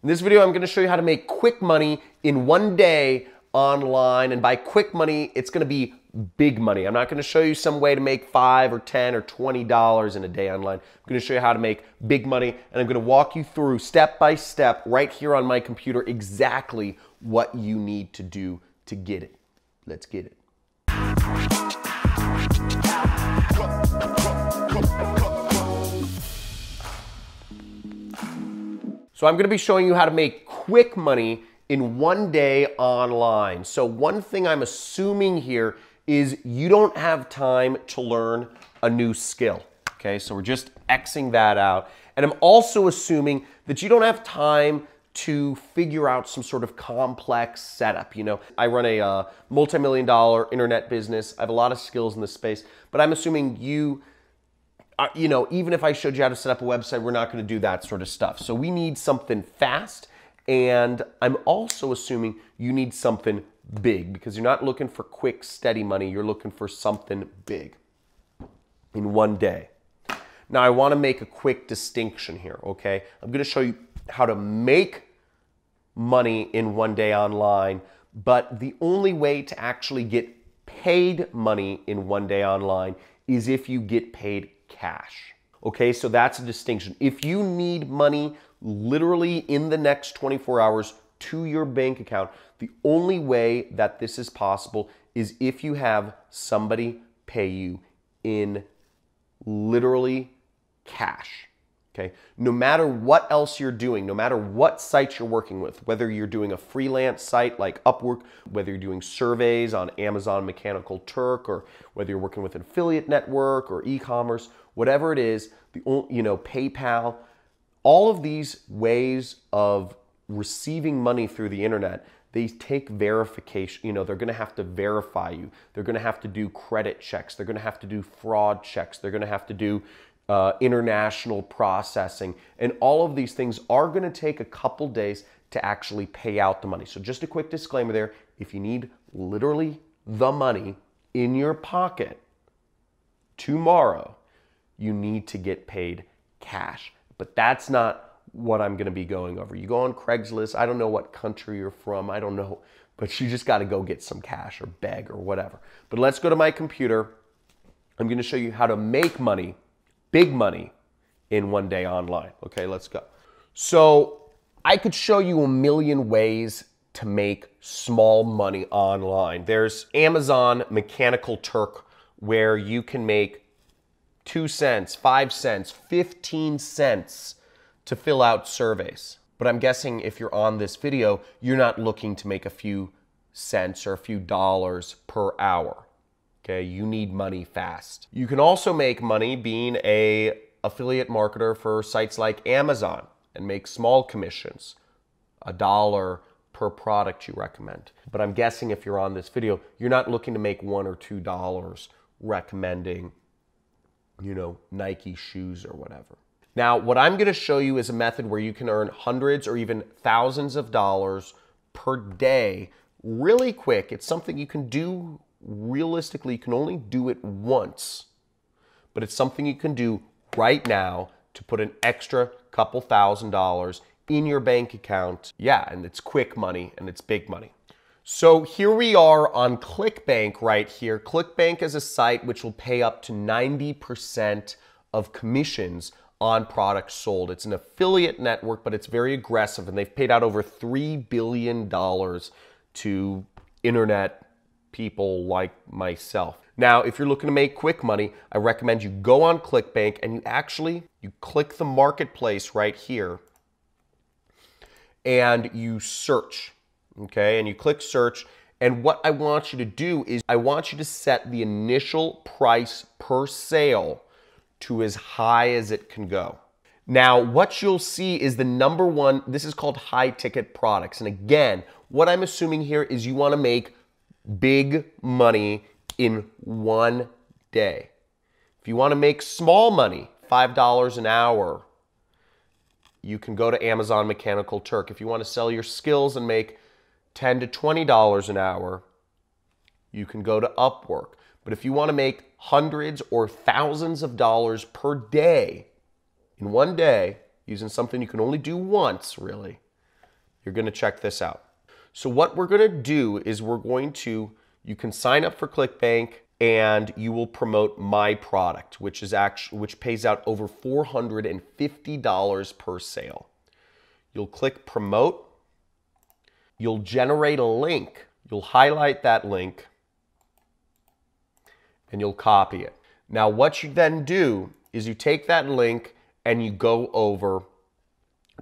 In this video, I'm going to show you how to make quick money in one day online. And by quick money, it's going to be big money. I'm not going to show you some way to make $5 or $10 or $20 in a day online. I'm going to show you how to make big money, and I'm going to walk you through step by step right here on my computer exactly what you need to do to get it. Let's get it. So I'm going to be showing you how to make quick money in one day online. So one thing I'm assuming here is you don't have time to learn a new skill. Okay, so we're just Xing that out. And I'm also assuming that you don't have time to figure out some sort of complex setup. You know, I run a multi-million-dollar internet business. I have a lot of skills in this space, but I'm assuming you know, even if I showed you how to set up a website, we're not going to do that sort of stuff. So we need something fast, and I'm also assuming you need something big because you're not looking for quick, steady money. You're looking for something big in one day. Now, I want to make a quick distinction here, okay? I'm going to show you how to make money in one day online, but the only way to actually get paid money in one day online is if you get paid cash. Okay, so that's a distinction. If you need money literally in the next 24 hours to your bank account, the only way that this is possible is if you have somebody pay you in literally cash. Okay, no matter what else you're doing, no matter what sites you're working with, whether you're doing a freelance site like Upwork, whether you're doing surveys on Amazon Mechanical Turk, or whether you're working with an affiliate network or e-commerce, whatever it is, PayPal, all of these ways of receiving money through the internet, they take verification. You know, they're going to have to verify you. They're going to have to do credit checks. They're going to have to do fraud checks. They're going to have to do international processing, and all of these things are going to take a couple days to actually pay out the money. So just a quick disclaimer there, if you need literally the money in your pocket tomorrow, you need to get paid cash. But that's not what I'm going to be going over. You go on Craigslist, I don't know what country you're from, I don't know, but you just got to go get some cash or beg or whatever. But let's go to my computer. I'm going to show you how to make money, big money, in one day online. Okay, let's go. So I could show you a million ways to make small money online. There's Amazon Mechanical Turk, where you can make 2 cents, 5 cents, 15 cents to fill out surveys. But I'm guessing if you're on this video, you're not looking to make a few cents or a few dollars per hour. Okay, you need money fast. You can also make money being an affiliate marketer for sites like Amazon and make small commissions, $1 per product you recommend. But I'm guessing if you're on this video, you're not looking to make $1 or $2 recommending, you know, Nike shoes or whatever. Now, what I'm going to show you is a method where you can earn hundreds or even thousands of dollars per day really quick. It's something you can do realistically. You can only do it once, but it's something you can do right now to put an extra couple $1,000s in your bank account. Yeah, and it's quick money and it's big money. So here we are on ClickBank right here. ClickBank is a site which will pay up to 90% of commissions on products sold. It's an affiliate network, but it's very aggressive, and they've paid out over $3 billion to internet people like myself. Now, if you're looking to make quick money, I recommend you go on ClickBank and you click the marketplace right here and you search, okay? And you click search, and what I want you to do is I want you to set the initial price per sale to as high as it can go. Now, what you'll see is the number one, this is called high ticket products. And again, what I'm assuming here is you want to make big money in one day. If you want to make small money, $5 an hour, you can go to Amazon Mechanical Turk. If you want to sell your skills and make $10 to $20 an hour, you can go to Upwork. But if you want to make hundreds or thousands of dollars per day in one day, using something you can only do once, really, You're going to check this out. So what we're going to do is you can sign up for ClickBank and you will promote my product, which pays out over $450 per sale. You'll click promote. You'll generate a link. You'll highlight that link and you'll copy it. Now, what you then do is you take that link and you go over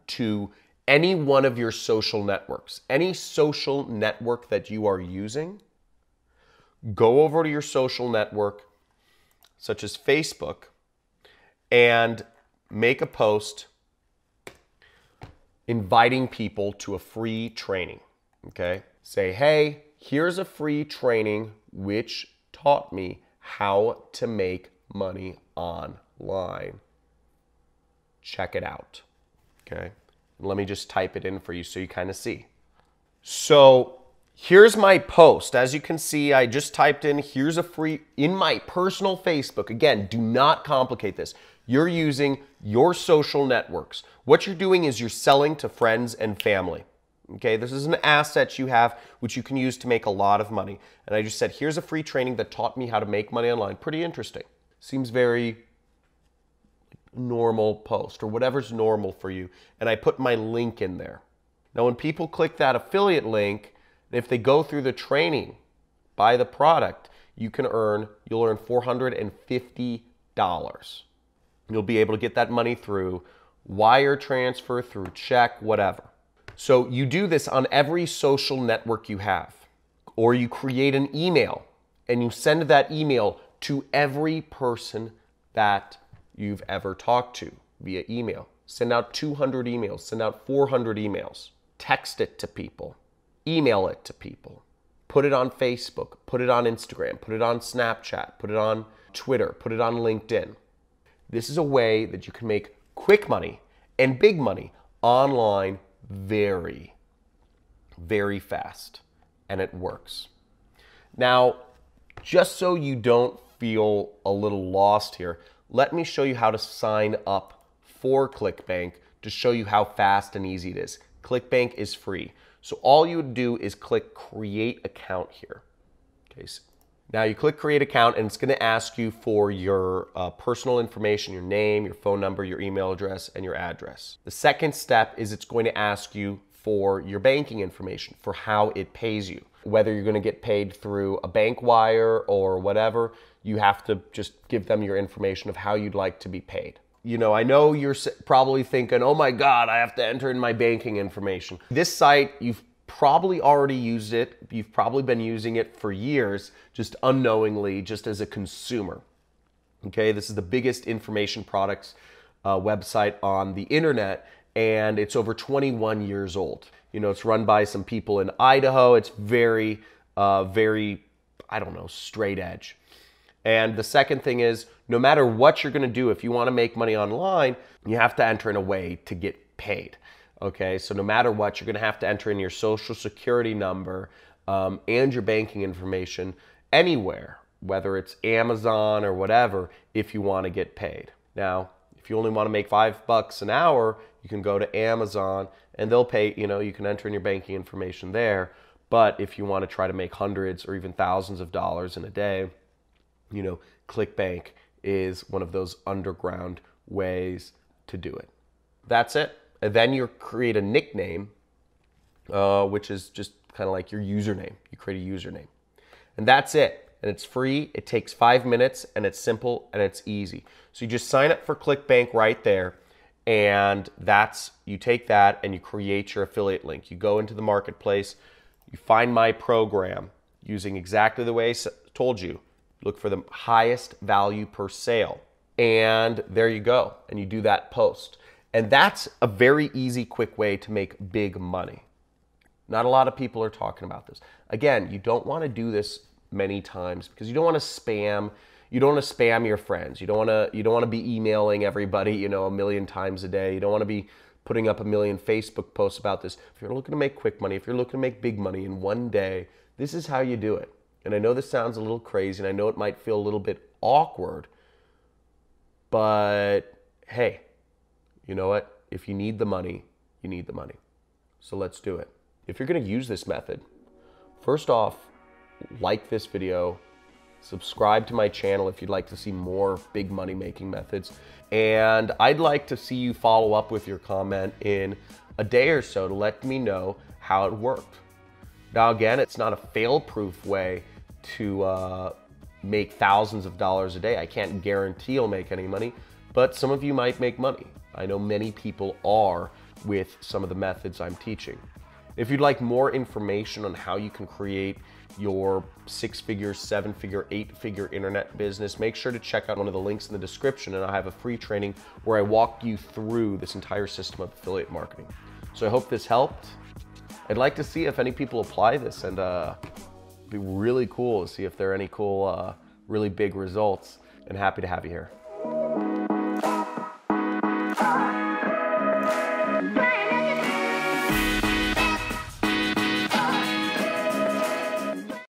to any one of your social networks. Any social network that you are using, go over to your social network, such as Facebook, and make a post inviting people to a free training, okay? Say, hey, here's a free training which taught me how to make money online. Check it out, okay? And let me just type it in for you so you kind of see. So here's my post. As you can see, I just typed in, here's a free, in my personal Facebook. Again, do not complicate this. You're using your social networks. What you're doing is you're selling to friends and family. Okay, this is an asset you have which you can use to make a lot of money. And I just said, here's a free training that taught me how to make money online. Pretty interesting. Seems very normal post or whatever's normal for you. And I put my link in there. Now, when people click that affiliate link, if they go through the training, buy the product, you'll earn $450. You'll be able to get that money through wire transfer, through check, whatever. So you do this on every social network you have, or you create an email and you send that email to every person that you've ever talked to via email. Send out 200 emails, send out 400 emails, text it to people, email it to people, put it on Facebook, put it on Instagram, put it on Snapchat, put it on Twitter, put it on LinkedIn. This is a way that you can make quick money and big money online very, very fast, and it works. Now, just so you don't feel a little lost here, let me show you how to sign up for ClickBank to show you how fast and easy it is. ClickBank is free. So all you would do is click create account here. Okay, so now you click create account and it's going to ask you for your personal information, your name, your phone number, your email address, and your address. The second step is it's going to ask you for your banking information, for how it pays you. Whether you're going to get paid through a bank wire or whatever, you have to just give them your information of how you'd like to be paid. You know, I know you're probably thinking, oh my God, I have to enter in my banking information. This site, you've probably already used it. You've probably been using it for years, just unknowingly, just as a consumer. Okay, this is the biggest information products website on the internet, and it's over 21 years old. You know, it's run by some people in Idaho. It's very, very, I don't know, straight edge. And the second thing is, no matter what you're going to do, if you want to make money online, you have to enter in a way to get paid. Okay, so no matter what, you're going to have to enter in your social security number and your banking information anywhere, whether it's Amazon or whatever, if you want to get paid. Now, if you only want to make $5 an hour, you can go to Amazon and they'll pay, you know, you can enter in your banking information there. But if you want to try to make hundreds or even thousands of dollars in a day, you know, ClickBank is one of those underground ways to do it. That's it. And then you create a nickname, which is just kind of like your username. You create a username. And that's it. And it's free. It takes 5 minutes, and it's simple, and it's easy. So you just sign up for ClickBank right there, and you take that and you create your affiliate link. You go into the marketplace, you find my program using exactly the way I told you. Look for the highest value per sale. And there you go. And you do that post. And that's a very easy, quick way to make big money. Not a lot of people are talking about this. Again, you don't want to do this many times because you don't want to spam. You don't want to spam your friends. You don't want to be emailing everybody, you know, 1 million times a day. You don't want to be putting up 1 million Facebook posts about this. If you're looking to make quick money, if you're looking to make big money in one day, this is how you do it. And I know this sounds a little crazy, and I know it might feel a little bit awkward, but hey, you know what? If you need the money, you need the money. So let's do it. If you're gonna use this method, first off, like this video, subscribe to my channel if you'd like to see more big money making methods. And I'd like to see you follow up with your comment in a day or so to let me know how it worked. Now again, it's not a fail-proof way to make thousands of dollars a day. I can't guarantee you'll make any money, but some of you might make money. I know many people are with some of the methods I'm teaching. If you'd like more information on how you can create your 6-figure, 7-figure, 8-figure internet business, make sure to check out one of the links in the description, and I have a free training where I walk you through this entire system of affiliate marketing. So I hope this helped. I'd like to see if any people apply this, and it'd be really cool to see if there are any cool, really big results, and happy to have you here.